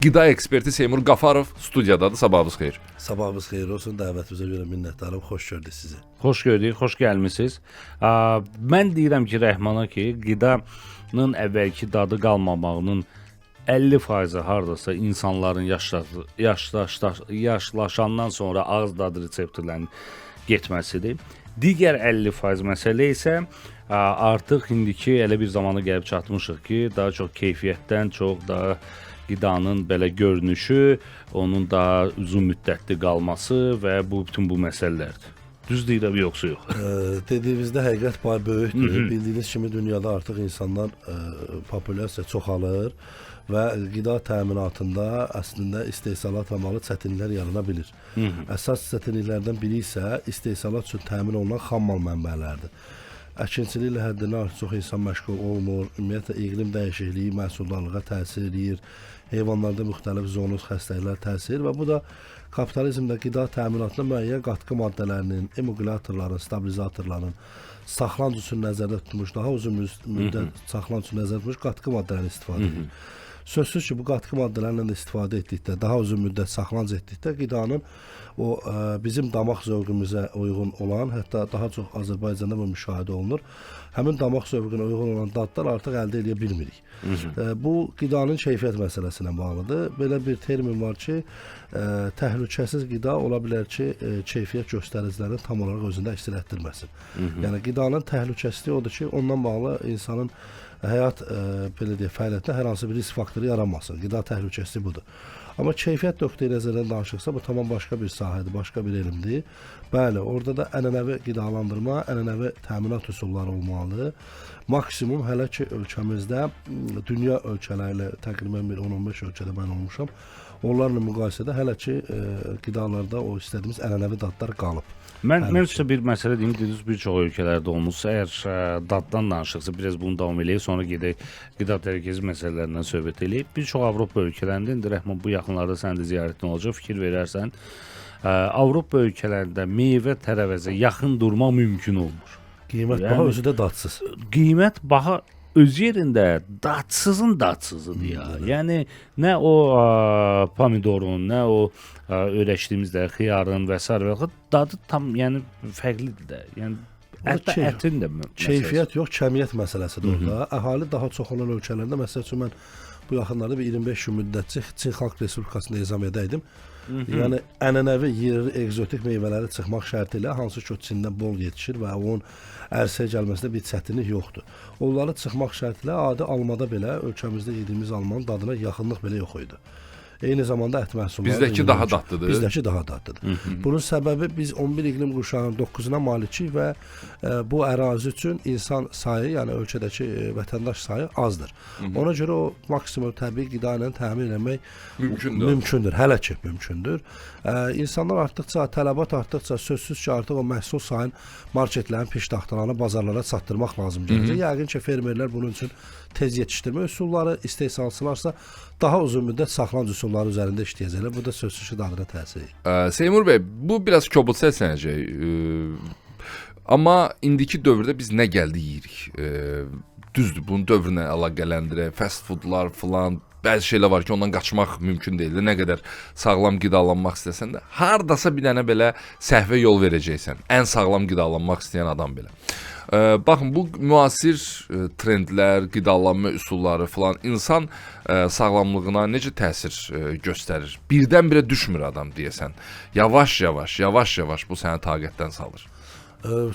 Qida eksperti Seymur Qafarov studiyadadır. Sabahınız xeyir. Sabahınız xeyir olsun. Dəvətinizə görə minnətdarım. Xoş gördük sizi. Xoş gördük, xoş gəlmisiniz. Mən deyirəm ki, Rəhmana ki, qidanın əvvəlki dadı qalmamağının 50% hardasa insanların yaşlaşandan sonra ağız dadı reseptorlarının getməsidir. Digər 50% məsələ isə artıq indiki elə bir zamana gəlib çatmışıq ki, daha çox keyfiyyətdən çox daha qidanın belə görünüşü, onun daha uzun müddətli qalması və bütün bu məsələlərdir. Düz deyirəm, yoxsa yox? Dediyinizdə həqiqət payı böyükdür. Bildiyiniz kimi dünyada artıq insanlar populyasiya çoxalır və qida təminatında əslində istehsalat amalı çətinliklər yarana bilir. Əsas çətinliklərdən biri isə istehsalat üçün təmin olunan xam mal mənbələridir. Əkinçiliklə həddindən artıq çox insan məşğul olmur. Ümumiyyətlə iqlim dəyişikliyi məhsuldarlığa təsir edir. Heyvanlarda müxtəlif zoonoz xəstəliklər təsir edir və bu da kapitalizmdə qida təminatına müəyyən qatqı maddələrinin, emulgatorların, stabilizatorların saxlanıc üçün nəzərdə tutulmuş, daha uzun müddət saxlanıc üçün nəzərdə tutulmuş qatqı maddələrini istifadə edir. Sözsüz ki, bu qatqı maddələrlə də istifadə etdikdə, daha uzun müddət saxlanıc etdikdə qidanın o bizim damaq zövqümüzə uyğun olan, hətta daha çox Azərbaycanda bu müşahidə olunur. Həmin damaq zövqünə uyğun olan dadlar artıq əldə edə bilmirik. Bu qidanın keyfiyyət məsələsinə bağlıdır. Belə bir termin var ki, təhlükəsiz qida ola bilər ki, keyfiyyət göstəricilərini tam olaraq özündə əks etdirməsin. Yəni qidanın təhlükəsizliyi odur ki, ondan bağlı insanın həyat belə deyək, fəaliyyətdə hər hansı bir risk faktoru yaranmasın. Qida təhlükəsizliyi budur. Amma keyfiyyət nöqteyi nəzərdən danışıqsa, bu tamam başqa bir sahədir, başqa bir elmdir. Bəli, orada da ənənəvi qidalandırma, ənənəvi təminat üsulları olmalıdır. Maksimum hələ ki ölkəmizdə dünya ölkələri ilə təqribən bir 10-15 ölkədə mən olmuşam. Onlarla müqayisədə hələ ki qidalarda o istədiyimiz ənənəvi dadlar qalıb. Mən sizə bir məsələ deyim, dediniz bir çox ölkələrdə olmuşsa, əgər daddan danışıqsa, biraz bunu davam eləyək, sonra gedək qida təhlükəsizliyi məsələlərindən söhbət eləyək. Bir çox Avropa ölkələrində, indi Rəhman bu yaxınlarda sənin də ziyarətin olacaq, fikir verərsən, Avropa ölkələrində meyvə tərəvəzə yaxın durmaq mümkün olmur. Qiymət baha, özü də dadsız. Qiymət baha öz yerində dadsızın dadsızıdır ya. Yəni nə o pomidorun, nə o öyrəşdiyimizdə xiyarın və s. dadı tam yəni fərqlidir də. Yəni ətin də keyfiyyət yox, kəmiyyət məsələsidir orada. Əhali daha çox olan ölkələrdə, məsəl üçün mən bu yaxınlarda bir 25 gün müddətçi Çin Xalq Respublikasında ezamiyyədə idim. Yəni ənənəvi yerli egzotik meyvələri çıxmaq şərti ilə, hansı ki o Çində bol yetişir və onun ərsəyə gəlməsində bir çətinlik yoxdur. Onları çıxmaq şərti ilə adi almada belə ölkəmizdə yediyimiz almanın dadına yaxınlıq belə yox idi. Eyni zamanda ət məhsulları Bizdəki daha dadlıdır. Bizdəki daha dadlıdır. Bunun səbəbi biz 11 iqlim qurşağının 9-una malikik və bu ərazi üçün insan sayı, yəni ölkədəki vətəndaş sayı azdır. Ona görə o maksimum təbii qida ilə təmin etmək mümkündür. Hələ ki mümkündür. İnsanlar artdıqca, tələbat artdıqca sözsüz ki, artıq o məhsul sayını marketlərin piştaxtalarına, bazarlara çatdırmaq lazım gəlir. Yəqin ki, fermerlər bunun üçün tez yetişdirmə üsulları, istehsalçılarsa daha uzun müddət saxlanıc üsulları üzərində işləyəcəklər. Bu da sözsüz ki, dadına təsir edir. Seymur bəy, bu biraz kobud səslənəcək. Amma indiki dövrdə biz nə gəldi yeyirik? Düzdür, bunun dövrünə əlaqələndirək, fast foodlar filan, bəzi şeylər var ki, ondan qaçmaq mümkün deyil. Nə qədər sağlam qidalanmaq istəsən də, hardasa bir dənə belə səhvə yol verəcəksən. Ən sağlam qidalanmaq istəyən adam belə. Baxın, bu müasir trendlər, qidalanma üsulları filan insan sağlamlığına necə təsir göstərir? Birdən-birə düşmür adam deyəsən. Yavaş-yavaş bu səni taqətdən salır.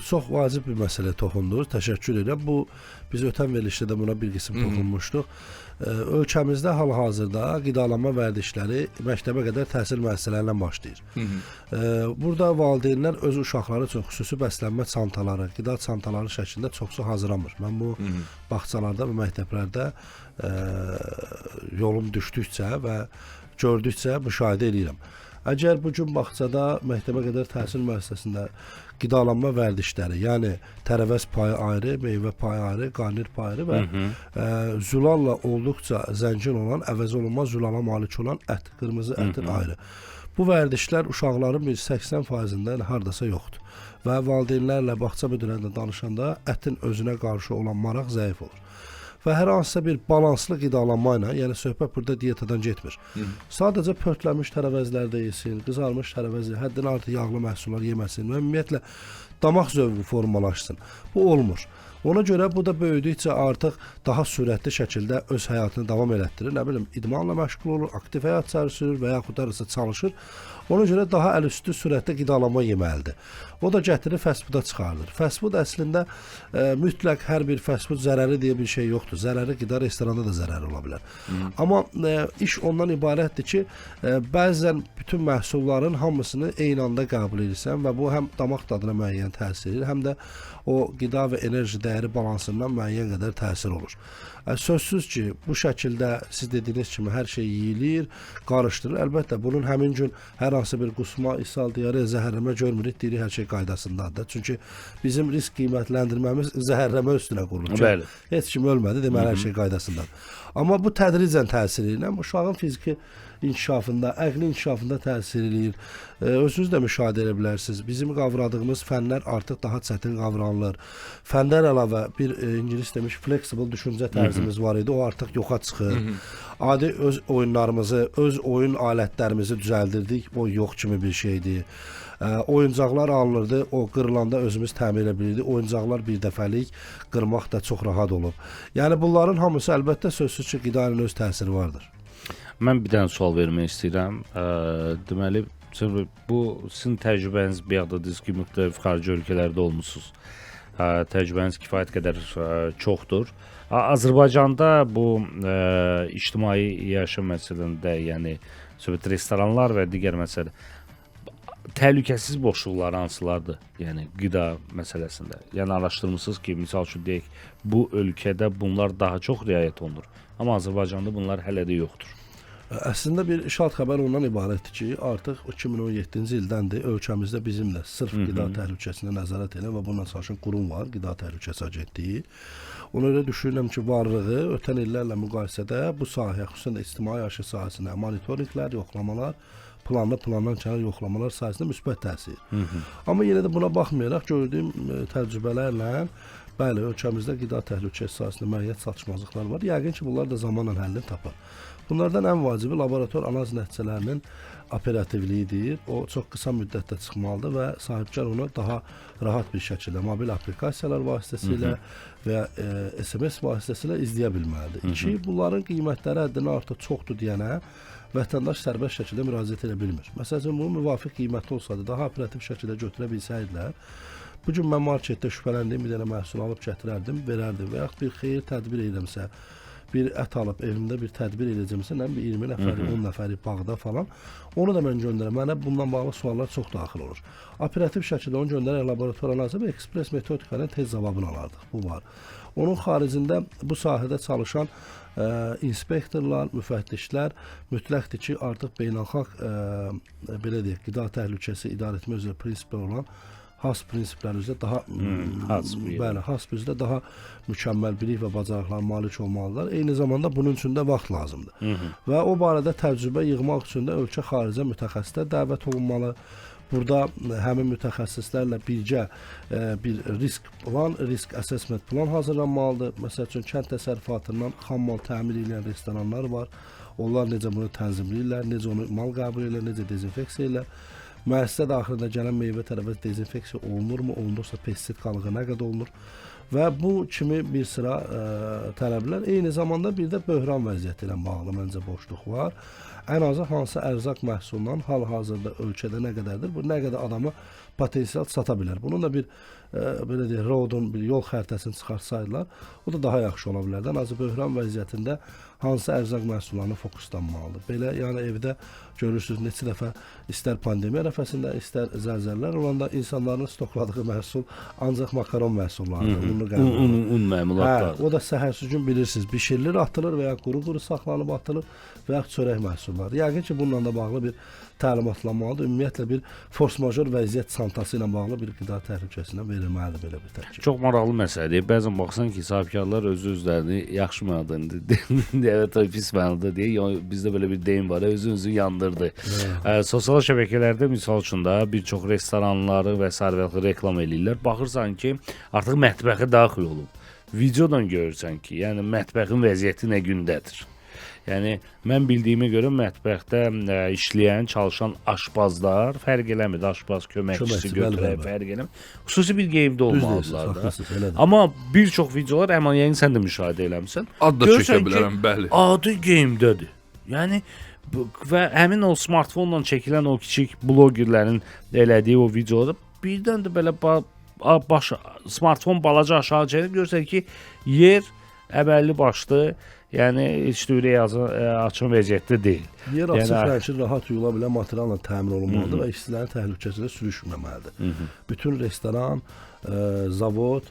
Çox vacib bir məsələ toxundunuz. Təşəkkür edirəm. Bu biz ötən verilişdə də buna bir qism toxunmuşduq. Ölkəmizdə hal-hazırda qidalanma vərdişləri məktəbə qədər təhsil müəssisələrindən başlayır. Burada valideynlər öz uşaqları üçün xüsusi bəslənmə çantaları, qida çantaları şəklində çoxsu hazırlamır. Mən bu bağçalarda və məktəblərdə yolum düşdükcə və gördükcə müşahidə edirəm. Əgər bu gün bağçada məktəbə qədər təhsil müəssisəsində qidalanma vərdişləri, yəni tərəvəz payı ayrı, meyvə payı ayrı, qarnir payı ayrı və zülalla olduqca zəngin olan, əvəzolunmaz zülala malik olan ət, qırmızı ətin ayrı. Bu vərdişlər uşaqların bir 80%-ində hardasa yoxdur. Və valideynlərlə, bağça müdürlərlə danışanda ətin özünə qarşı olan maraq zəif olur. və hər hansısa bir balanslı qidalanma ilə, yəni söhbət burada diyetadan getmir. Sadəcə pörtlənmiş tərəvəzlər də yesin, qızarmış tərəvəz, həddən artıq yağlı məhsullar yeməsin və ümumiyyətlə damaq zövqü formalaşsın. Bu olmur. Ona görə bu da böyüdükcə artıq daha sürətli şəkildə öz həyatını davam elətdirir. Nə bilim, idmanla məşğul olur, aktiv həyat sürür və yaxud da çalışır. Ona görə daha əlüstü sürətdə qidalanma yeməlidir. O da gətirir fast fooda çıxardır. Fast food əslində mütləq hər bir fast food zərəri deyə bir şey yoxdur. Zərəri qida restoranda da zərəri ola bilər. Amma iş ondan ibarətdir ki, bəzən bütün məhsulların hamısını eyni anda qəbul edirsən və bu həm damaq dadına müəyyən təsir edir, həm də o qida və enerji dəyəri balansından müəyyən qədər təsir olur. Sözsüz ki, bu şəkildə siz dediyiniz kimi hər şey yeyilir, qarışdırılır. Əlbəttə, bunun həmin gün hər hansı bir qusma, ishal, diareya, zəhərləmə görmürük, deyirik hər şey qaydasındadır. Çünki bizim risk qiymətləndirməmiz zəhərləmə üstünə qurulur. Bəli. Heç kim ölmədi, deməli hər şey qaydasındadır. Amma bu tədricən təsir edir. Uşağın fiziki inkişafında, əqli inkişafında təsir edir. Özünüz də müşahidə edə bilərsiniz. Bizim qavradığımız fənlər artıq daha çətin qavranılır. Fənlər əlavə bir ingilis demiş flexible düşüncə tərzimiz var idi. O artıq yoxa çıxır. Adi öz oyunlarımızı, öz oyun alətlərimizi düzəldirdik. O yox kimi bir şeydir. Oyuncaqlar alınırdı, o qırılanda özümüz təmir edə bilirdik. Oyuncaqlar bir dəfəlik, qırmaq da çox rahat olub. Yəni bunların hamısı əlbəttə sözsüz ki, qidanın öz təsiri vardır. Mən bir dənə sual vermək istəyirəm. Deməli, bu sizin təcrübəniz bəyaxdadınız ki, müxtəlif xarici ölkələrdə olmusunuz. Təcrübəniz kifayət qədər çoxdur. Azərbaycanda bu ictimai yaşam məsələsində, yəni söhbət restoranlar və digər məsələ təhlükəsiz boşluqlar hansılardır? Yəni qida məsələsində. Yəni araşdırmısınız ki, misal üçün deyək, bu ölkədə bunlar daha çox riayət olunur. Amma Azərbaycanda bunlar hələ də yoxdur. Əslində bir şad xəbər ondan ibarətdir ki, artıq 2017-ci ildəndir ölkəmizdə bizim də sırf qida təhlükəsinə nəzarət edən və bununla çalışan qurum var, Qida Təhlükəsi Agentliyi. Ona görə düşünürəm ki, varlığı ötən illərlə müqayisədə bu sahəyə, xüsusən də ictimai yaşayış sahəsində monitorinqlər, yoxlamalar, plandan kənar yoxlamalar sayəsində müsbət təsir. Amma yenə də buna baxmayaraq gördüyüm təcrübələrlə bəli, ölkəmizdə qida təhlükəsi sahəsində müəyyən çatışmazlıqlar var. Yəqin ki, bunlar da zamanla həllini tapar. Bunlardan ən vacibi laborator analiz nəticələrinin operativliyidir. O çox qısa müddətdə çıxmalıdır və sahibkar onu daha rahat bir şəkildə mobil aplikasiyalar vasitəsilə və SMS vasitəsilə izləyə bilməlidir. İki, bunların qiymətləri həddindən artıq çoxdur deyənə vətəndaş sərbəst şəkildə müraciət edə bilmir. Məsələn, bunun müvafiq qiyməti olsaydı, daha operativ şəkildə götürə bilsəydilər, bu gün mən marketdə şübhələndiyim bir dənə məhsul alıb gətirərdim, verərdim və yaxud bir xeyir tədbir edəmsə, bir ət alıb evimdə bir tədbir edəcəmsə, nə bir 20 nəfəri, 10 nəfəri bağda falan, onu da mən göndərəm. Mənə bundan bağlı suallar çox daxil olur. Operativ şəkildə onu göndərək laborator analizə və ekspres metodika ilə tez cavabını alardıq. Bu var. Onun xaricində bu sahədə çalışan inspektorlar, müfəttişlər mütləqdir ki, artıq beynəlxalq belə deyək, qida təhlükəsi idarəetmə üzrə prinsiplər olan has prinsiplər üzrə daha has üzrə daha mükəmməl bilik və bacarıqlara malik olmalıdırlar. Eyni zamanda bunun üçün də vaxt lazımdır. Və o barədə təcrübə yığmaq üçün də ölkə xaricə mütəxəssislər dəvət olunmalı. Burada həmin mütəxəssislərlə birgə bir risk plan, risk assessment plan hazırlanmalıdır. Məsəl üçün kənd təsərrüfatından xammal təmir edən restoranlar var. Onlar necə bunu tənzimləyirlər, necə onu mal qəbul edirlər, necə dezinfeksiya edirlər. Müəssisə daxilində gələn meyvə tərəvəz dezinfeksiya olunurmu, olunursa pestisid qalığı nə qədər olunur və bu kimi bir sıra tələblər. Eyni zamanda bir də böhran vəziyyəti ilə bağlı məncə boşluq var. Ən azı hansı ərzaq məhsulundan hal-hazırda ölkədə nə qədərdir, bu nə qədər adama potensial sata bilər. Bunun da bir belə deyək, roadun bir yol xəritəsini çıxarsaydılar, o da daha yaxşı ola bilərdi. Ən azı böhran vəziyyətində hansı ərzaq məhsullarına fokuslanmalıdır. Belə, yəni evdə görürsünüz neçə dəfə istər pandemiya ərəfəsində, istər zəlzələlər olanda insanların stokladığı məhsul ancaq makaron məhsullarıdır. Un məmulatlar. O da səhərsi gün bilirsiniz, bişirilir, atılır və ya quru-quru saxlanıb atılır və ya çörək məhsulları. Yəqin ki, bununla da bağlı bir təlimatlanmalıdır. Ümumiyyətlə bir force majeure vəziyyət çantası ilə bağlı bir qida təhlükəsinə verilməlidir belə bir təkid. Çox maraqlı məsələdir. Bəzən baxsan ki, sahibkarlar özlərini yaxşı mənada, evet, pis mənada deyə, bizdə belə bir deyim var, özünüzü yandırdı. Sosial şəbəkələrdə misal üçün də bir çox restoranları və s. reklam eləyirlər. Baxırsan ki, artıq mətbəxə daxil olub videodan görürsən ki, yəni mətbəxin vəziyyəti nə gündədir. Yəni mən bildiyimə görə mətbəxdə işləyən, çalışan aşpazlar fərq eləmir, aşpaz köməkçisi götürək fərq eləmir. Xüsusi bir geyimdə olmalıdırlar da. Amma bir çox videolar həmin yəqin sən də müşahidə eləmisən. Ad da çəkə bilərəm, bəli. Adı geyimdədir. Yəni və həmin o smartfonla çəkilən o kiçik blogerlərin elədiyi o videoda birdən də belə smartfon balaca aşağı çəkir, görürsən ki, yer əməlli başlı, yəni heç də ürək açan vəziyyətdə deyil. Yer açıq rəngli rahat yuyula bilən materialla təmin olunmalıdır və işçilərin təhlükəsizlə sürüşməməlidir. Bütün restoran, zavod,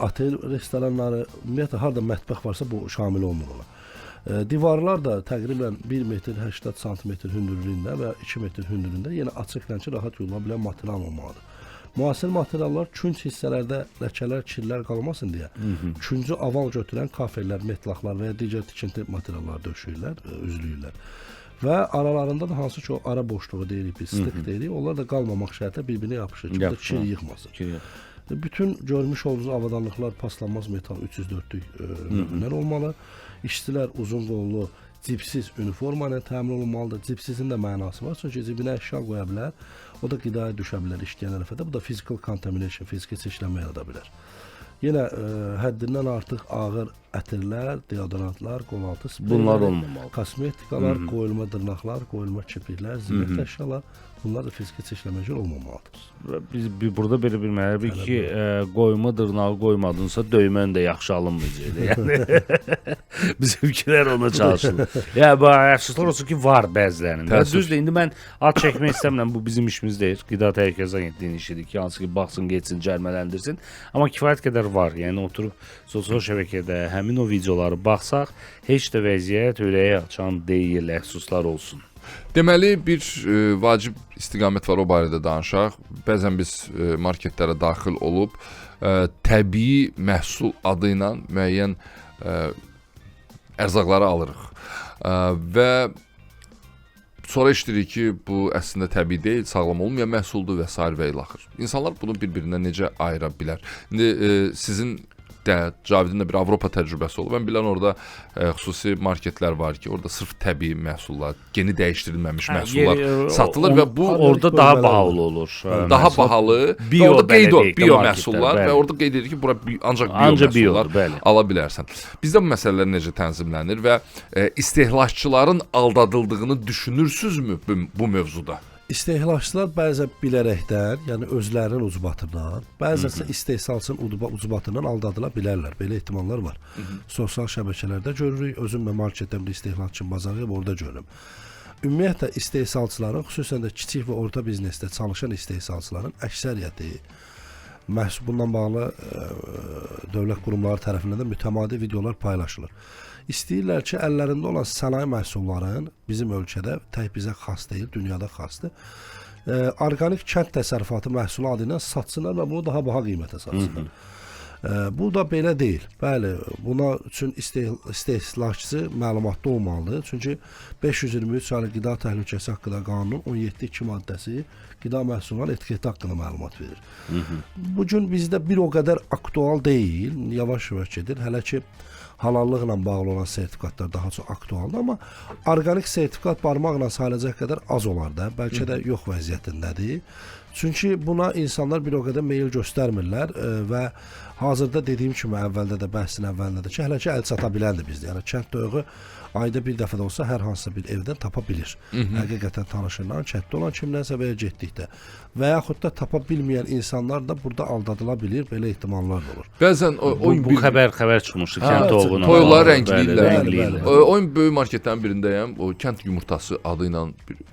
otel restoranları, ümumiyyətlə harda mətbəx varsa bu şamil olunur ona. Divarlar da təqribən 1 metr 80 sm hündürlüyündə və 2 metr hündürlüyündə yenə açıq rəngli rahat yuyula bilən material olmalıdır. Müasir materiallar künc hissələrdə ləkələr, kirlər qalmasın deyə küncü aval götürən kafellər, metlaqlar və ya digər tikinti materiallar döşəyirlər, üzləyirlər. Və aralarında da hansı ki o ara boşluğu deyirik, biz stik deyirik, onlar da qalmamaq şərtlə bir-birinə yapışır ki, kir yıxmasın. Bütün görmüş olduğunuz avadanlıqlar paslanmaz metal 304'lük möhürlər olmalı. İşçilər uzun qollu, cipsiz üniformayla təmin olunmalıdır. Cipsizin də mənası var, çünki cibinə əşya qoya bilər. O da qidaya düşə bilər işləyən ərəfədə. Bu da physical contamination, fiziki çirklənmə yarada bilər. Yenə həddindən artıq ağır ətirlər, deodorantlar, qolaltı spreylər, bunlar olmamalı. Kosmetikalar, qoyulma dırnaqlar, qoyulma kirpiklər, zinət əşyalar, bunlar da fiziki çirklənməcə olmamalıdır. Biz burada belə bilməliyik ki, qoyma dırnağı qoymadınsa döymən də yaxşı alınmayacaq. Yəni bizimkilər ona çalışır. Ya bu əfsuslar olsun ki, var bəzilərində. Düzdür, indi mən ad çəkmək istəmirəm, bu bizim işimiz deyil. Qida Təhlükəsizlik Agentliyinin işidir ki, hansı ki, baxsın, getsin, cərmələndirsin. Amma kifayət qədər var. Yəni oturub sosial şəbəkədə həmin o videoları baxsaq, heç də vəziyyət ürəyi açan deyil, əfsuslar olsun. Deməli, bir vacib istiqamət var, o barədə danışaq. Bəzən biz marketlərə daxil olub təbii məhsul adı ilə müəyyən ərzaqları alırıq. Və sonra eşidirik ki, bu əslində təbii deyil, sağlam olmayan məhsuldur və s. və ilaxır. İnsanlar bunu bir-birindən necə ayıra bilər? İndi sizin də Cavidin də bir Avropa təcrübəsi olub. Mən bilən orada xüsusi marketlər var ki, orada sırf təbii məhsullar, geni dəyişdirilməmiş məhsullar satılır və bu orada daha bahalı olur. Daha bahalı. Orada qeyd olur bio məhsullar və orada qeyd edir ki, bura ancaq bio məhsullar ala bilərsən. Bizdə bu məsələlər necə tənzimlənir və istehlakçıların aldadıldığını düşünürsünüzmü bu mövzuda? İstehlakçılar bəzən bilərəkdən, yəni özlərinin ucbatından, bəzən istehsalçının ucbatından aldadıla bilərlər. Belə ehtimallar var. Sosial şəbəkələrdə görürük, özüm də marketdən bir istehlakçının bazarıyıb, orada görürüm. Ümumiyyətlə istehsalçıların, xüsusən də kiçik və orta biznesdə çalışan istehsalçıların əksəriyyəti bundan bağlı dövlət qurumları tərəfindən də mütəmadi videolar paylaşılır. İstəyirlər ki, əllərində olan sənaye məhsulların bizim ölkədə tək bizə xas deyil, dünyada xasdır. Orqanik kənd təsərrüfatı məhsulu adı ilə satsınlar və bunu daha baha qiymətə satsınlar. Bu da belə deyil. Bəli, buna üçün istehlakçı məlumatlı olmalıdır. Çünki 523 saylı Qida Təhlükəsi haqqında qanunun 17.2 maddəsi qida məhsullarının etiketi haqqında məlumat verir. Bu gün bizdə bir o qədər aktual deyil, yavaş-yavaş gedir. Hələ ki halallıqla bağlı olan sertifikatlar daha çox aktualdır, amma orqanik sertifikat barmaqla sayılacaq qədər az olar da, bəlkə də yox vəziyyətindədir. Çünki buna insanlar bir o qədər meyil göstərmirlər və hazırda dediyim kimi əvvəldə də, bəhsin əvvəlində də ki, hələ ki əl çata biləndir bizdə. Yəni kənd toyuğu ayda bir dəfə də olsa hər hansısa bir evdən tapa bilir. Həqiqətən tanışırlar, kənddə olan kimdənsə və ya getdikdə. Və yaxud da tapa bilməyən insanlar da burada aldadıla bilir, belə ehtimallar da olur. Bəzən bu xəbər çıxmışdı kənd toyuğuna. Toyuqları rəngləyirlər. Oyun böyük marketlərin birindəyəm, o kənd yumurtası adı ilə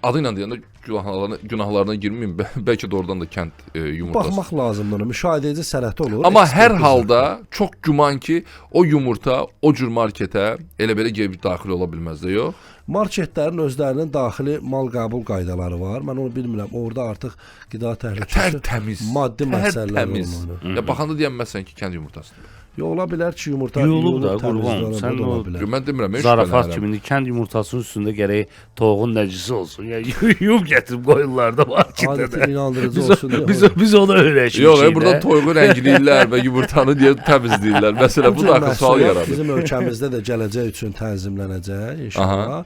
deyəndə günahlarına girməyim, bəlkə də oradan da kənd yumurtası. Baxmaq lazımdır, müşahidə edici sənəti olur. Amma hər halda çox güman ki, o yumurta o cür marketə elə belə gəlib daxil ola bilməz də, yox? Marketlərin özlərinin daxili mal qəbul qaydaları var. Mən onu bilmirəm. Orada artıq qida təhlükəsi, tərtəmiz, maddi məsələlər olmalı. Ya baxanda deyənməzsən ki, kənd yumurtasıdır. Ola bilər ki, yumurta Yuyulub da, yuyulub qurban. təmizlənib, Sən o da ola o bilər. Mən demirəm, mən Zarafat şübhələnirəm. kimi kənd yumurtasının üstündə gərək toğun nəcisi olsun. Yəni yuyub gətirib qoyurlar da marketdə Adəti də. inandırıcı olsun deyə. Biz onu öyrəşmişik. Yox, burada toyuğu rəngləyirlər və yumurtanı deyə təmizləyirlər. Məsələn, bu da axı sual yaradır. Bizim ölkəmizdə də gələcək üçün tənzimlənəcək inşallah.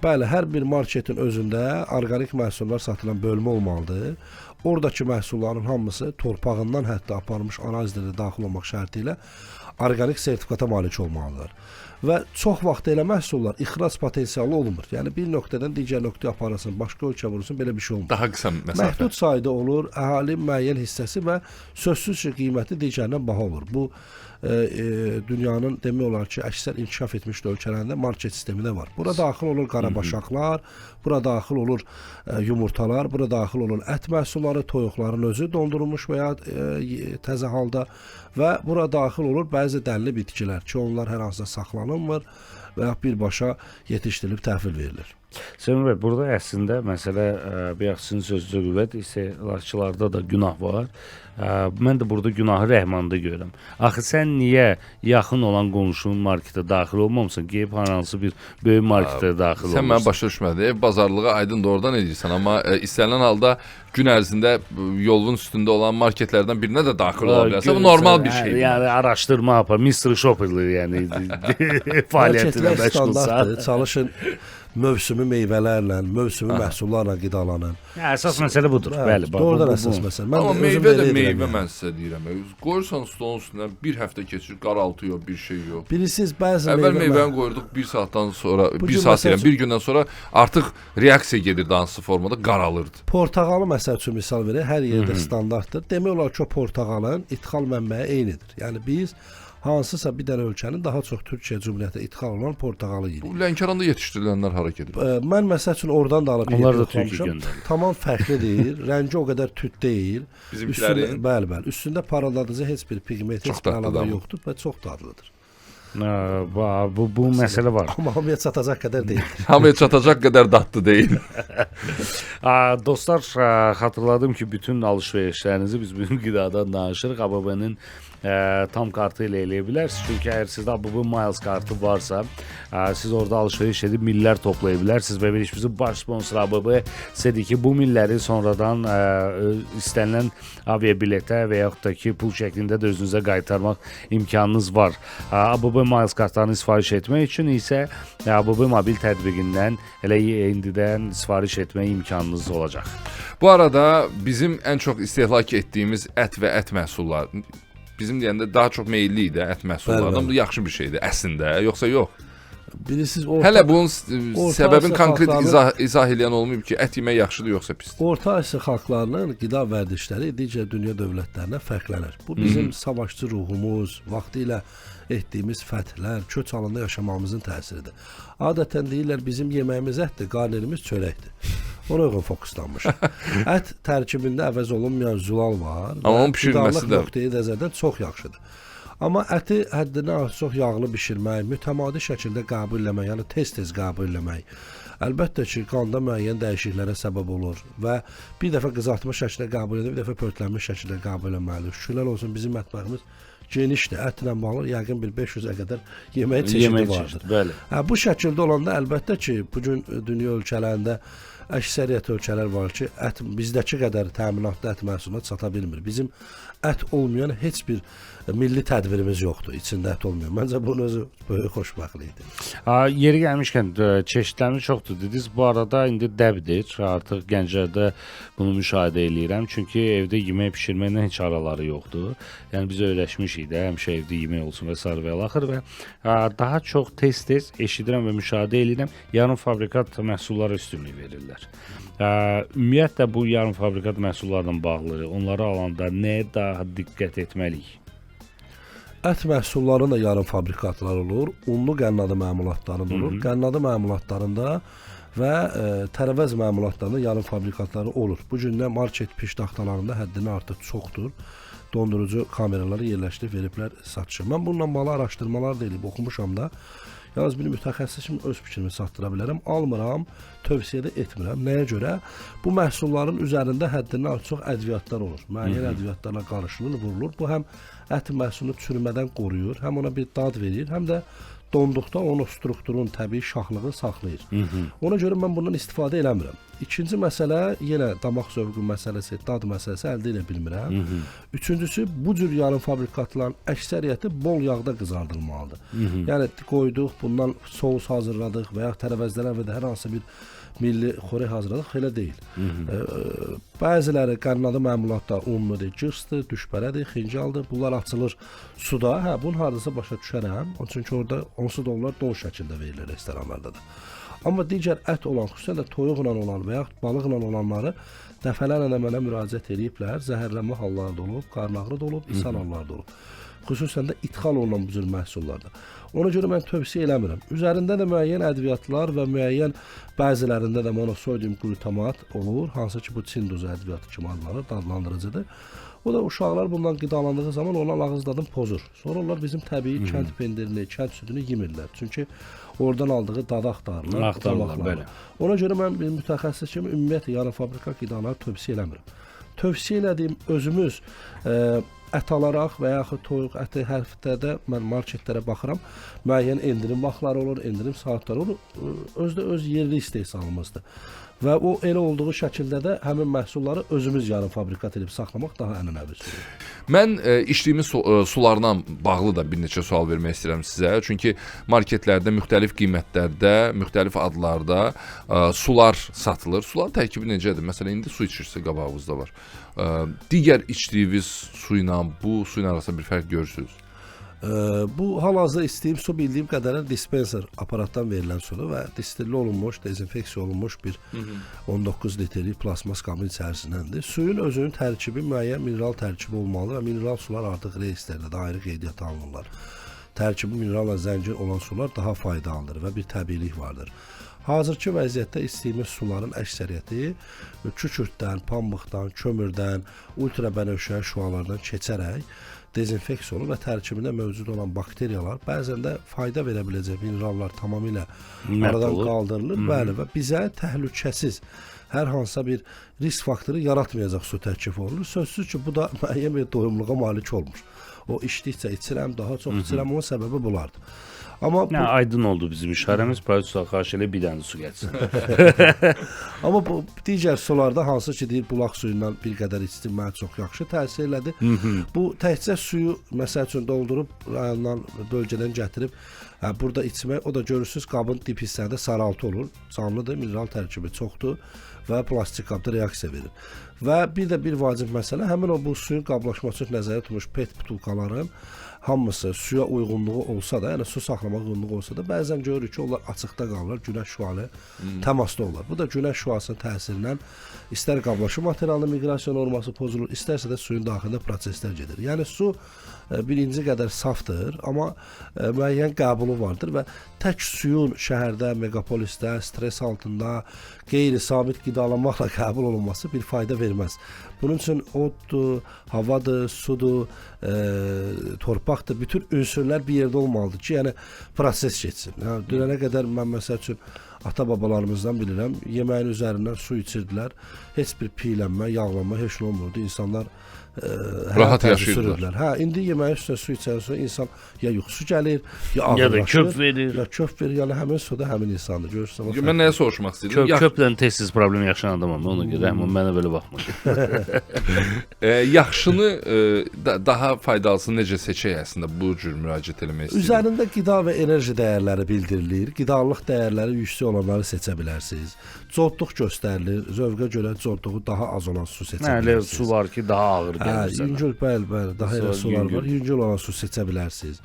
Bəli, hər bir marketin özündə orqanik məhsullar satılan bölmə olmalıdır. Oradakı məhsulların hamısı torpağından hətta aparılmış ərazilərə daxil olmaq şərti ilə orqanik sertifikata malik olmalıdır. Və çox vaxt elə məhsullar ixrac potensialı olmur. Yəni bir nöqtədən digər nöqtəyə aparasın, başqa ölkə vurursun, belə bir şey olmur. Daha qısa məsafə. Məhdud sayda olur, əhali müəyyən hissəsi və sözsüz ki, qiyməti digərindən baha olur. Bu dünyanın demək olar ki, əksər inkişaf etmiş ölkələrində market sistemi də var. Bura daxil olur qarabaşaqlar, bura daxil olur yumurtalar, bura daxil olur ət məhsulları, toyuqların özü dondurulmuş və ya təzə halda və bura daxil olur bəzi dəlli bitkilər ki, onlar hər hansıda saxlanılmır və ya birbaşa yetişdirilib təhvil verilir. Semir bəy, burada əslində məsələ bayaq sizin sözünüzə qüvvət, istehlakçılarda da günah var. Mən də burada günahı Rəhmanda görürəm. Axı sən niyə yaxın olan qonşunun marketə daxil olmamısan, gəlib hansı bir böyük marketə daxil olursan? Sən mənə başa düşmədin. Ev bazarlığı aydın doğrudan edirsən, amma istənilən halda gün ərzində yolun üstündə olan marketlərdən birinə də daxil ola bilərsən. Bu normal bir şeydir. Yəni araşdırma apar, mystery shopper yəni fəaliyyətinə Marketlər məşğulsan. standartdır, çalışın mövsümü meyvələrlə, mövsümü məhsullarla qidalanın. Əsas məsələ budur. Bəli, doğrudan əsas məsələ. Mən Amma də özüm meyvə də belə edirəm meyvə yəni. mən sizə deyirəm. Qoyursan stolun üstünə bir həftə keçir, qaraltı yox, bir şey yox. Bilirsiniz, bəzi Əvvəl meyvəni qoyurduq 1 saatdan sonra, Bu 1 gün saat məsəl deyirəm, üçün- 1 gündən sonra artıq reaksiya gedirdi hansı formada, qaralırdı. Portağalı məsəl üçün misal verək, hər yerdə standartdır. Demək olar ki, o portağalın ithal mənbəyi eynidir. Yəni biz hansısa bir dənə ölkənin daha çox Türkiyə Cümhuriyyətinə ithal olan portağalı yeyirik. Bu Lənkəranda yetişdirilənlər hara gedir? Mən məsəl üçün oradan da alıb Onlar da yoxlamışam. Türkiyə göndərir. Tamam fərqli deyil, rəngi o qədər tüt deyil. Bizimkilərin? Bəli. Üstündə paraladıcı heç bir pigment, Çox heç bir dadlıdır əlavə amma. yoxdur və çox dadlıdır. Bu məsələ var. Amma hamıya çatacaq qədər deyil. Hamıya çatacaq qədər dadlı deyil. Dostlar, xatırladım ki, bütün alış-verişlərinizi biz bugün qidadan danışırıq. ABB-nin tam kartı ilə eləyə bilərsiniz. Çünki əgər sizdə ABB Miles kartı varsa, siz orada alış-veriş edib millər toplaya bilərsiniz və verilişimizin baş sponsoru ABB istədi ki, bu milləri sonradan istənilən aviabiletə və yaxud da ki, pul şəklində də özünüzə qaytarmaq imkanınız var. ABB Miles kartlarını sifariş etmək üçün isə ABB mobil tətbiqindən elə indidən sifariş etmək imkanınız olacaq. Bu arada bizim ən çox istehlak etdiyimiz ət və ət məhsulları, bizim deyəndə daha çox meyilli idi ət məhsullarından. Bəli. Bu yaxşı bir şeydir əslində, yoxsa yox? Bilirsiniz, Hələ bunun Orta səbəbin Asiya konkret xalqları- izah edən olmayıb ki, ət yemək yaxşıdır yoxsa pisdir. Orta Asiya xalqlarının qida vərdişləri digər dünya dövlətlərindən fərqlənir. Bu bizim savaşçı ruhumuz, vaxtilə etdiyimiz fəthlər, köç halında yaşamağımızın təsiridir. Adətən deyirlər bizim yeməyimiz ətdir, qarnelimiz çörəkdir. Ona uyğun fokuslanmış. Ət tərkibində əvəz olunmayan zulal var. Amma və onun bişirilməsi qidarlıq də- nöqteyi nəzərdən çox yaxşıdır. Amma əti həddindən az çox yağlı bişirmək, mütəmadi şəkildə qəbul etmək, yəni tez-tez qəbul etmək, əlbəttə ki, qanda müəyyən dəyişikliklərə səbəb olur və bir dəfə qızartmış şəkildə qəbul edib, bir dəfə pörtlənmiş şəkildə qəbul etməlidir. Şükürlər olsun, bizim mətbəximiz genişdir. Ətlə bağlı yəqin bir 500-ə qədər yemək çeşidi vardır. Bəli. Bu şəkildə olanda əlbəttə ki, bu gün dünya ölkələrində əksəriyyət ölkələr var ki, ət bizdəki qədər təminatlı ət məhsuluna çata bilmir. Bizim ət olmayan heç bir milli tədbirimiz yoxdur, içində ət olmuyor. Məncə bunun özü böyük xoşbəxtlikdir. Yeri gəlmişkən çeşidləri çoxdur dediniz. Bu arada indi dəbdir. Artıq Gəncədə bunu müşahidə eləyirəm. Çünki evdə yemək bişirməklə heç araları yoxdur. Yəni biz öyrəşmişik də, həmişə evdə yemək olsun və sair və axır və daha çox tez-tez eşidirəm və müşahidə eləyirəm. Yarım fabrikat məhsullara üstünlük verirlər. Ümumiyyətlə bu yarım fabrikat məhsullarla bağlı onları alanda nəyə daha diqqət etməliyik? Ət məhsullarının da yarım fabrikatlar olur, unlu qənnadı məmulatlarında olur. Qənnadı məmulatlarında və tərəvəz məmulatlarında yarım fabrikatları olur. Bu gündə market piştaxtalarında həddindən artıq çoxdur. Dondurucu kameraları yerləşdirib veriblər satışa. Mən bununla bağlı araşdırmalar da eləyib oxumuşam da. Yalnız bir mütəxəssis kimi öz fikrimi çatdıra bilərəm. Almıram, tövsiyə də etmirəm. Nəyə görə? Bu məhsulların üzərində həddindən çox ədviyyatlar olur. Müəyyən ədviyyatlarla qarışılır, vurulur. Bu həm ət məhsulunu çürümədən qoruyur, həm ona bir dad verir, həm də donduqda onun strukturun, təbii şahlığını saxlayır. Ona görə mən bundan istifadə eləmirəm. İkinci məsələ yenə damaq zövqü məsələsi, dad məsələsi əldə edə bilmirəm. Üçüncüsü, bu cür yarım fabrikatların əksəriyyəti bol yağda qızardılmalıdır. Yəni qoyduq, bundan sous hazırladıq və ya tərəvəzlərə və də hər hansı bir milli xörək hazırladıq, elə deyil. Bəziləri qarnadı məmulatda unludur, cırsdır, düşbərədir, xincaldır. Bunlar açılır suda. Hə, bunun hardasa başa düşərəm. Çünki orada onsuz da onlar don şəkildə verilir restoranlarda da. Amma digər ət olan, xüsusən də toyuqla olan və yaxud balıqla olanları dəfələrlə mənə müraciət ediblər. Zəhərlənmə halları da olub, qarnağrı da olub, ishal halları da olub. Xüsusən də ithal olunan bu cür məhsullarda. Ona görə mən tövsiyə eləmirəm. Üzərində də müəyyən ədviyyatlar və müəyyən bəzilərində də monosodium glutamat olur, hansı ki bu Çindoz ədviyyatı kimi adlanır, dadlandırıcıdır. O da uşaqlar bundan qidalandığı zaman onlar ağız dadını pozur. Sonra onlar bizim təbii kənd pendirini, kənd südünü yemirlər. Çünki oradan aldığı dadı axtarırlar. Belə. Ona görə mən bir mütəxəssis kimi ümumiyyətlə yarım fabrikat qidaları tövsiyə eləmirəm. Tövsiyə elədiyim özümüz ət alaraq və yaxud toyuq əti hər həftədə mən marketlərə baxıram. Müəyyən endirim vaxtları olur, endirim saatları olur. Özdə öz yerli istehsalımızdır. Və o elə olduğu şəkildə də həmin məhsulları özümüz yarım fabrikat edib saxlamaq daha ənənəvidir. Mən içdiyimiz sularla bağlı da bir neçə sual vermək istəyirəm sizə. Çünki marketlərdə müxtəlif qiymətlərdə, müxtəlif adlarda sular satılır. Suların tərkibi necədir? Məsələn, indi su içirsə qabağımızda var. Digər içdiyiniz su ilə bu suyun arasında bir fərq görürsünüz? Bu hal-hazırda içdiyim su bildiyim qədərlə dispenser aparatdan verilən sudur və distilli olunmuş, dezinfeksiya olunmuş bir 19 litrlik plasmas qabın içərisindəndir. Suyun özünün tərkibi müəyyən mineral tərkibi olmalı və mineral sular artıq reyestrlərdə də ayrı qeydiyyata alınırlar. Tərkibi mineralla zəngin olan sular daha faydalıdır və bir təbiilik vardır. Hazırki vəziyyətdə içdiyimiz suların əksəriyyəti kükürddən, pambıqdan, kömürdən, ultrabənövşəyi şüalardan keçərək dezinfeksiya olunur və tərkibində mövcud olan bakteriyalar, bəzən də fayda verə biləcək minerallar tamamilə aradan qaldırılır. Bəli, və bizə təhlükəsiz hər hansısa bir risk faktoru yaratmayacaq su tərkibi olunur. Sözsüz ki, bu da müəyyən bir doyumluğa malik olmur. O içdikcə içirəm, daha çox içirəm, onun səbəbi bulardır. Amma bu, aydın oldu bizim işarəmiz. Paylaşsa xahiş elə bir dənə su gəlsin. Amma bu digər sularda hansı ki deyir bulaq suyundan bir qədər içdim mənə çox yaxşı təsir elədi. Bu təkcə suyu məsəl üçün doldurub rayondan, bölgədən gətirib burada içmək, o da görürsüz qabın dip hissəsində saraltı olur. Canlıdır, mineral tərkibi çoxdur və plastik qabda reaksiya verir. Və bir də bir vacib məsələ, həmin o bu suyun qablaşması üçün nəzərdə tutulmuş PET butulkaların hamısı suya uyğunluğu olsa da, yəni su saxlamaq uyğunluğu olsa da, bəzən görürük ki, onlar açıqda qalırlar, günəş şüalı təmasda olur. Bu da günəş şüasının təsirindən istər qablaşım materialının miqrasiya norması pozulur, istərsə də suyun daxilində proseslər gedir. Yəni su birinci qədər safdır, amma müəyyən qəbulu vardır və tək suyun şəhərdə, megapolisdə, stres altında qeyri-sabit qidalanmaqla qəbul olunması bir fayda verməz. Bunun üçün oddur, havadır, sudur, torpaqdır, bütün ünsürlər bir yerdə olmalıdır ki, yəni proses keçsin. Yəni, dünənə qədər mən məsəl üçün ata-babalarımızdan bilirəm, yeməyin üzərindən su içirdilər, heç bir piylənmə, yağlanma, heç nə olmurdu. İnsanlar rahat yaşayırdılar. Hə, indi yeməyin üstünə su içən sonra insan ya yuxusu gəlir, ya ağırlaşır, ya da köp verir. Ya köp verir, yəni həmin suda həmin insandır. Görürsən. Mən nəyə soruşmaq istəyirəm? Köplə tez-tez problem yaşayan adamam, ona görə mənə belə baxma. Yaxşını daha faydalısını necə seçək əslində bu cür müraciət etmək istəyirəm. Üzərində qida və enerji dəyərləri bildirilir. Qidalıq dəyərləri yüksək olanları seçə bilərsiniz. Codluq göstərilir. Zövqə görə codluğu daha az olan su seçə bilərsiniz. Su var ki, daha ağır gəlir sənə. Yüngül, bəli, daha elə sular var. Yüngül olan su seçə bilərsiniz.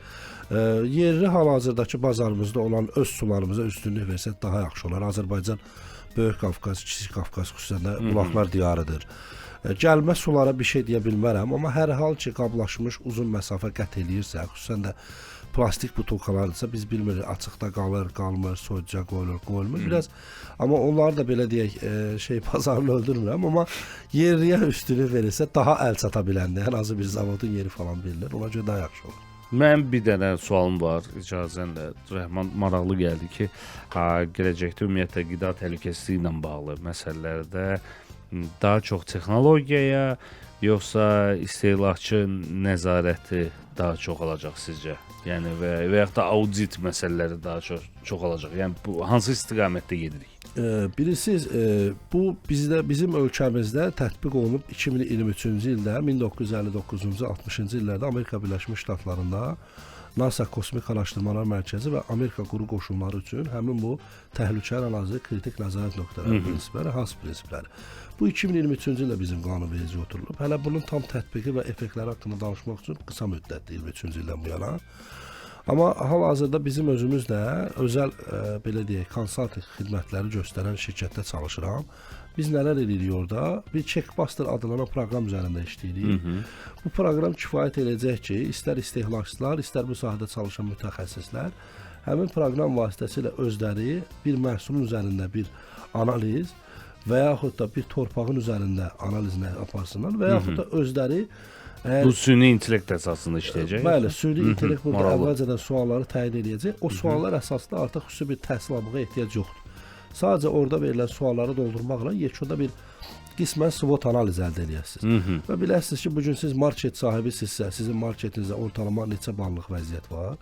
Yerli hal-hazırdakı bazarımızda olan öz sularımıza üstünlük versək daha yaxşı olar. Azərbaycan Böyük Qafqaz, Kiçik Qafqaz xüsusən də bulaqlar diyarıdır. Gəlmə sulara bir şey deyə bilmərəm, amma hər hal ki qablaşmış uzun məsafə qət eləyirsə, xüsusən də plastik butulkalardırsa biz bilmirik açıqda qalır, qalmır, soyuduca qoyulur, qoyulmur biraz. Amma onları da belə deyək bazarını öldürmürəm, amma yerliyə üstünlük verirsə daha əl çata biləndir. Ən azı bir zavodun yeri falan bilinir. Ona görə daha yaxşı olur. Mənim bir dənə sualım var, icazənlə. Rəhman, maraqlı gəldi ki, gələcəkdə ümumiyyətlə qida təhlükəsizliyi ilə bağlı məsələlərdə daha çox texnologiyaya, yoxsa istehlakçı nəzarəti daha çox olacaq sizcə? Yəni və yaxud da audit məsələləri daha çox olacaq. Yəni bu hansı istiqamətdə gedirik? Bilirsiniz, bu bizim ölkəmizdə tətbiq olunub 2023-cü ildə, 1959-cu, 60-cı illərdə Amerika Birləşmiş Ştatlarında NASA Kosmik Araşdırmalar Mərkəzi və Amerika Quru Qoşunları üçün həmin bu təhlükə analizi, kritik nəzarət nöqtələri prinsipləri, hansı prinsipləri? Bu 2023-cü ildə bizim qanunvericiliyə oturulub. Hələ bunun tam tətbiqi və effektləri haqqında danışmaq üçün qısa müddətdir 23-cü ildən bu yana. Amma hal-hazırda bizim özümüz də özəl belə deyək, konsalting xidmətləri göstərən şirkətdə çalışıram. Biz nələr edirik orada? Bir Checkbuster adlanan proqram üzərində işləyirik. Bu proqram kifayət edəcək ki, istər istehlakçılar, istər bu sahədə çalışan mütəxəssislər həmin proqram vasitəsilə özləri bir məhsulun üzərində bir analiz və yaxud da bir torpağın üzərində analizini aparsınlar və yaxud da özləri bu süni intellekt əsasında işləyəcək. Bəli, süni intellekt burada əvvəlcədən sualları təyin edəcək. O suallar əsasında artıq xüsusi bir təhsil almağa ehtiyac yoxdur. Sadəcə orada verilən sualları doldurmaqla yekununda bir qismən SWOT analiz əldə edəcəksiniz. Və biləsiniz ki, bugün siz market sahibisinizsə, sizin marketinizdə ortalama neçə ballıq vəziyyət var?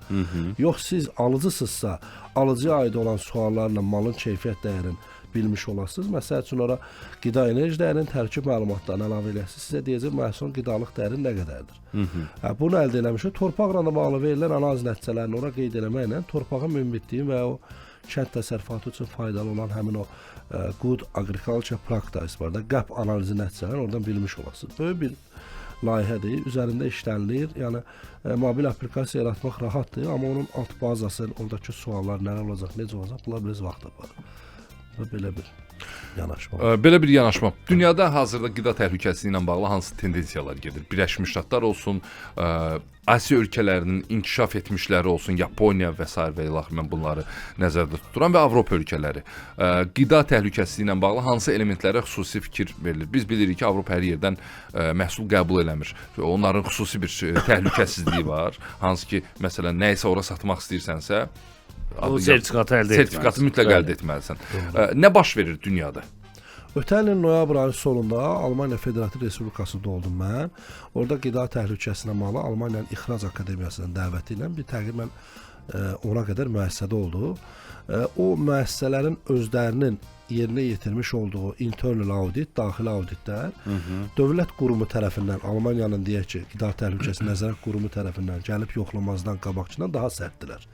Yox, siz alıcısınızsa, alıcıya aid olan suallarla malın keyfiyyət dəyərini bilmiş olasınız. Məsəl üçün ora qida enerji dəyərinin tərkib məlumatlarını əlavə edəsiniz. Sizə deyəcək məhsulun qidalıq dəyəri nə qədərdir. Bunu əldə eləmişik. Torpaqla bağlı verilən analiz nəticələrini ora qeyd eləməklə torpağın münbitliyi və o kənd təsərrüfatı üçün faydalı olan həmin o Good Agriculture Practice var da, QAP analizi nəticələrini oradan bilmiş olasınız. Böyük bir layihədir, üzərində işlənilir. Yəni mobil aplikasiya yaratmaq rahatdır, amma onun alt bazası, oradakı suallar nələr olacaq, necə olacaq, bunlar biraz vaxt aparır. Belə bir yanaşma. Belə bir yanaşma. Dünyada hazırda qida təhlükəsizliyi ilə bağlı hansı tendensiyalar gedir? Birləşmiş Ştatlar olsun, Asiya ölkələrinin inkişaf etmişləri olsun, Yaponiya və s. və ilax, mən bunları nəzərdə tuturam və Avropa ölkələri. Qida təhlükəsizliyi ilə bağlı hansı elementlərə xüsusi fikir verilir? Biz bilirik ki, Avropa hər yerdən məhsul qəbul eləmir. Onların xüsusi bir təhlükəsizliyi var. Hansı ki, məsələn, nə isə ora satmaq istəyirsənsə, o sertifikatı mütləq əldə etməlisən. Nə baş verir dünyada? Ötən il noyabr ayı sonunda Almaniya Federativ Respublikasında oldum mən. Orada qida təhlükəsinə bağlı Almaniyanın İxrac Akademiyasının dəvəti ilə bir təqribən 10-a qədər müəssisədə oldu. O müəssisələrin özlərinin yerinə yetirmiş olduğu internal audit, daxili auditlər dövlət qurumu tərəfindən, Almaniyanın deyək ki, qida təhlükəsi nəzarət qurumu tərəfindən gəlib yoxlamazdan qabaqçıdan daha sərtdilər.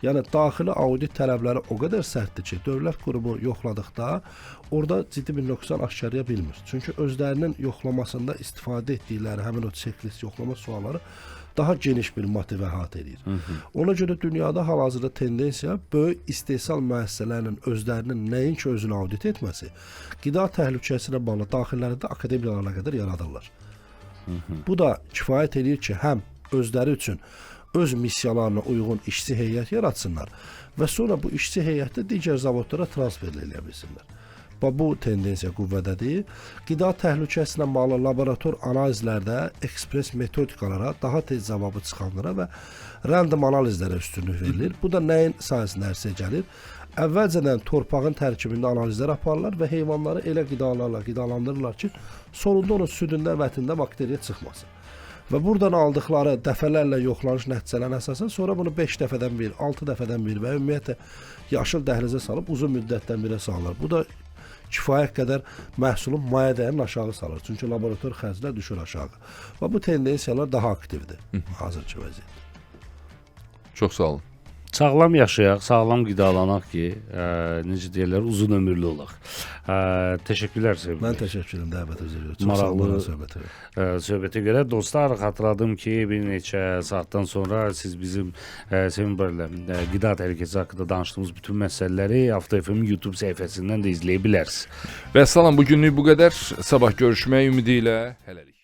Yəni daxili audit tələbləri o qədər sərtdir ki, dövlət qurumu yoxladıqda orada ciddi bir nöqsan aşkarlaya bilmir. Çünki özlərinin yoxlamasında istifadə etdikləri həmin o checklist yoxlama sualları daha geniş bir motivə əhatə edir. Ona görə dünyada hal-hazırda tendensiya böyük istehsal müəssisələrinin özlərinin nəinki özünü audit etməsi, qida təhlükəsinə bağlı daxillərində akademiyalarına qədər yaradırlar. Bu da kifayət edir ki, həm özləri üçün öz missiyalarına uyğun işçi heyət yaratsınlar və sonra bu işçi heyəti digər zavodlara transfer edə bilsinlər. Bu tendensiya qüvvədədir. Qida təhlükəsinə bağlı laborator analizlərdə ekspres metodikalara, daha tez cavabı çıxanlara və random analizlərə üstünlük verilir. Bu da nəyin sayəsində ərsəyə gəlir? Əvvəlcədən torpağın tərkibində analizlər aparırlar və heyvanları elə qidalarla qidalandırırlar ki, sonunda onun südündə, vətində bakteriya çıxmasın. Və buradan aldıqları dəfələrlə yoxlanış nəticələrinə əsasən sonra bunu 5 dəfədən bir, 6 dəfədən bir və ümumiyyətlə yaşıl dəhlizə salıb uzun müddətdən birə salırlar. Bu da kifayət qədər məhsulun maya dəyərinin aşağı salır. Çünki laborator xərclər düşür aşağı. Və bu tendensiyalar daha aktivdir hazırki vəziyyətdə. Çox sağ olun. Sağlam yaşayaq, sağlam qidalanaq ki, necə deyirlər, uzun ömürlü olaq. Təşəkkürlər Sevim. Mən təşəkkür edirəm dəvət üzrə. Çox maraqlı söhbətə görə. Dostlar, xatırladım ki, bir neçə saatdan sonra siz bizim Sevim Bərlə qida təhlükəsi haqqında danışdığımız bütün məsələləri Hafta FM YouTube səhifəsindən də izləyə bilərsiniz. Və salam, bugünlük bu qədər. Sabah görüşmək ümidi ilə hələlik.